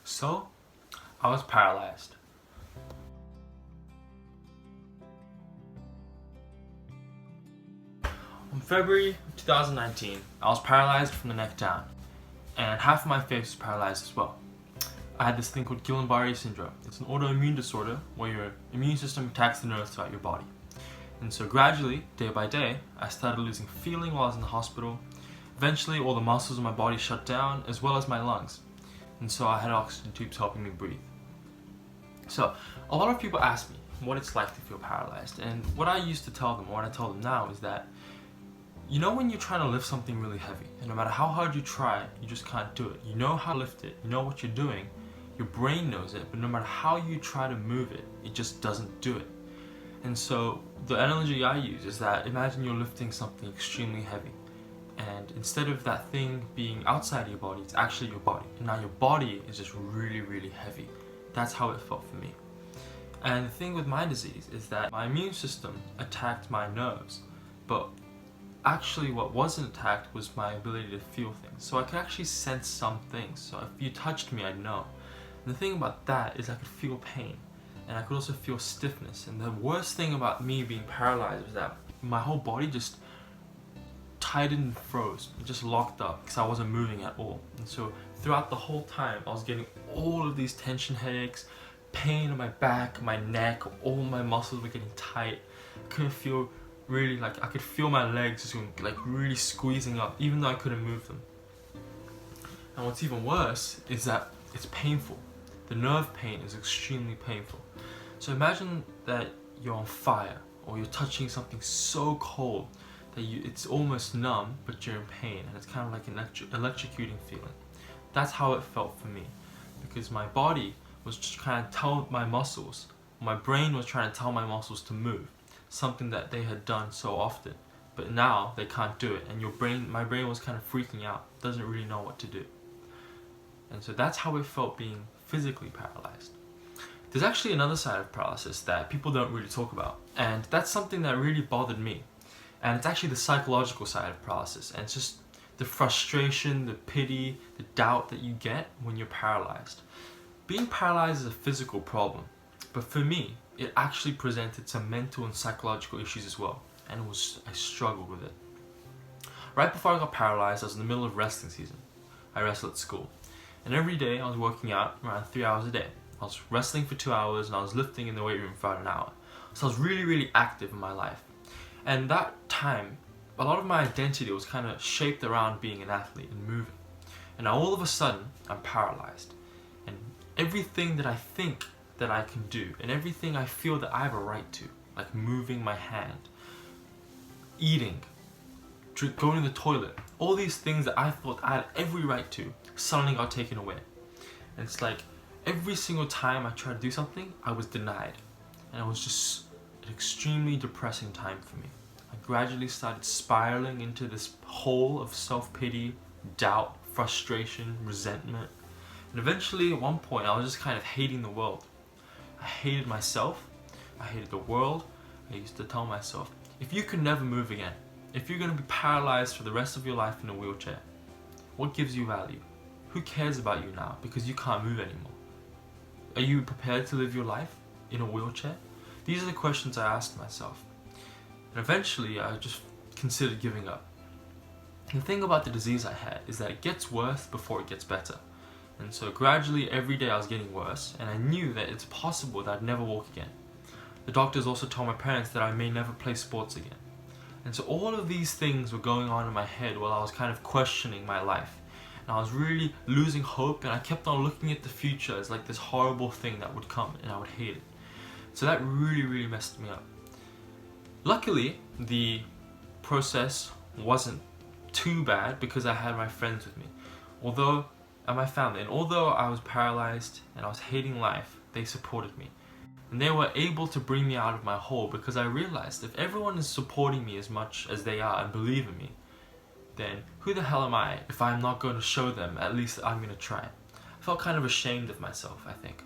So, I was paralyzed. In February 2019, I was paralyzed from the neck down, and half of my face was paralyzed as well. I had this thing called guillainbarre syndrome. It's an autoimmune disorder where your immune system attacks the nerves throughout your body. And so gradually, day by day, I started losing feeling while I was in the hospital. Eventually, all the muscles in my body shut down, as well as my lungs. And so I had oxygen tubes helping me breathe. So, a lot of people ask me what it's like to feel paralyzed. And what I used to tell them, or what I tell them now, is that you know when you're trying to lift something really heavy, and no matter how hard you try, you just can't do it. You know how to lift it, you know what you're doing, your brain knows it, but no matter how you try to move it, it just doesn't do it. And so the analogy I use is that imagine you're lifting something extremely heavy, and instead of that thing being outside of your body, it's actually your body. And now your body is just really, really heavy. That's how it felt for me. And the thing with my disease is that my immune system attacked my nerves, but actually what wasn't attacked was my ability to feel things. So I could actually sense some things. So if you touched me, I'd know. And the thing about that is I could feel pain, and I could also feel stiffness. And the worst thing about me being paralyzed was that my whole body just tightened and froze. It just locked up because I wasn't moving at all. And so throughout the whole time, I was getting all of these tension headaches, pain on my back, my neck, all my muscles were getting tight. I couldn't feel really, I could feel my legs just really squeezing up, even though I couldn't move them. And what's even worse is that it's painful. The nerve pain is extremely painful. So imagine that you're on fire, or you're touching something so cold that it's almost numb, but you're in pain, and it's kind of like an electrocuting feeling. That's how it felt for me, because my body was just trying to tell my muscles, my brain was trying to tell my muscles to move, something that they had done so often, but now they can't do it, and my brain was kind of freaking out, doesn't really know what to do. And so that's how it felt being physically paralyzed. There's actually another side of paralysis that people don't really talk about, and that's something that really bothered me. And it's actually the psychological side of paralysis, and it's just the frustration, the pity, the doubt that you get when you're paralyzed. Being paralyzed is a physical problem, but for me, it actually presented some mental and psychological issues as well, and I struggled with it. Right before I got paralyzed, I was in the middle of wrestling season. I wrestled at school, and every day I was working out around 3 hours a day. I was wrestling for 2 hours, and I was lifting in the weight room for about an hour. So I was really, really active in my life. And that time, a lot of my identity was kind of shaped around being an athlete and moving. And now all of a sudden, I'm paralyzed. And everything that I think that I can do, and everything I feel that I have a right to, like moving my hand, eating, going to the toilet, all these things that I thought I had every right to, suddenly got taken away. And it's like every single time I tried to do something, I was denied. And it was just an extremely depressing time for me. I gradually started spiraling into this hole of self-pity, doubt, frustration, resentment. And eventually, at one point, I was just kind of hating the world. I hated myself, I hated the world. I used to tell myself, if you could never move again, if you're going to be paralyzed for the rest of your life in a wheelchair, what gives you value? Who cares about you now because you can't move anymore? Are you prepared to live your life in a wheelchair? These are the questions I asked myself. And eventually, I just considered giving up. And the thing about the disease I had is that it gets worse before it gets better. And so gradually, every day I was getting worse, and I knew that it's possible that I'd never walk again. The doctors also told my parents that I may never play sports again. And so all of these things were going on in my head while I was kind of questioning my life. And I was really losing hope, and I kept on looking at the future as like this horrible thing that would come, and I would hate it. So that really, really messed me up. Luckily, the process wasn't too bad because I had my friends with me, and my family. And although I was paralyzed and I was hating life, they supported me. And they were able to bring me out of my hole because I realized if everyone is supporting me as much as they are and believe in me, then who the hell am I if I'm not going to show them at least that I'm going to try? I felt kind of ashamed of myself, I think.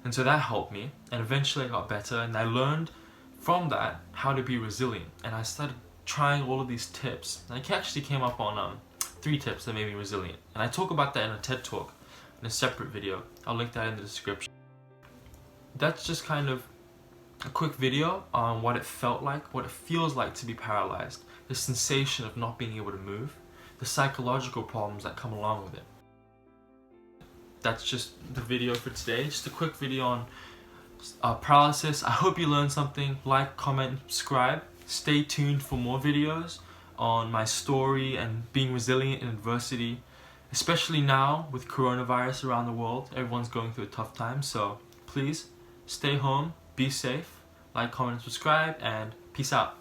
And so that helped me, and eventually I got better, and I learned from that how to be resilient. And I started trying all of these tips. And I actually came up on 3 tips that made me resilient. And I talk about that in a TED Talk in a separate video. I'll link that in the description. That's just kind of a quick video on what it felt like, what it feels like to be paralyzed, the sensation of not being able to move, the psychological problems that come along with it. That's just the video for today, just a quick video on paralysis. I hope you learned something. Like, comment, subscribe. Stay tuned for more videos on my story and being resilient in adversity, especially now with coronavirus around the world. Everyone's going through a tough time, so please stay home, be safe, like, comment, and subscribe, and peace out.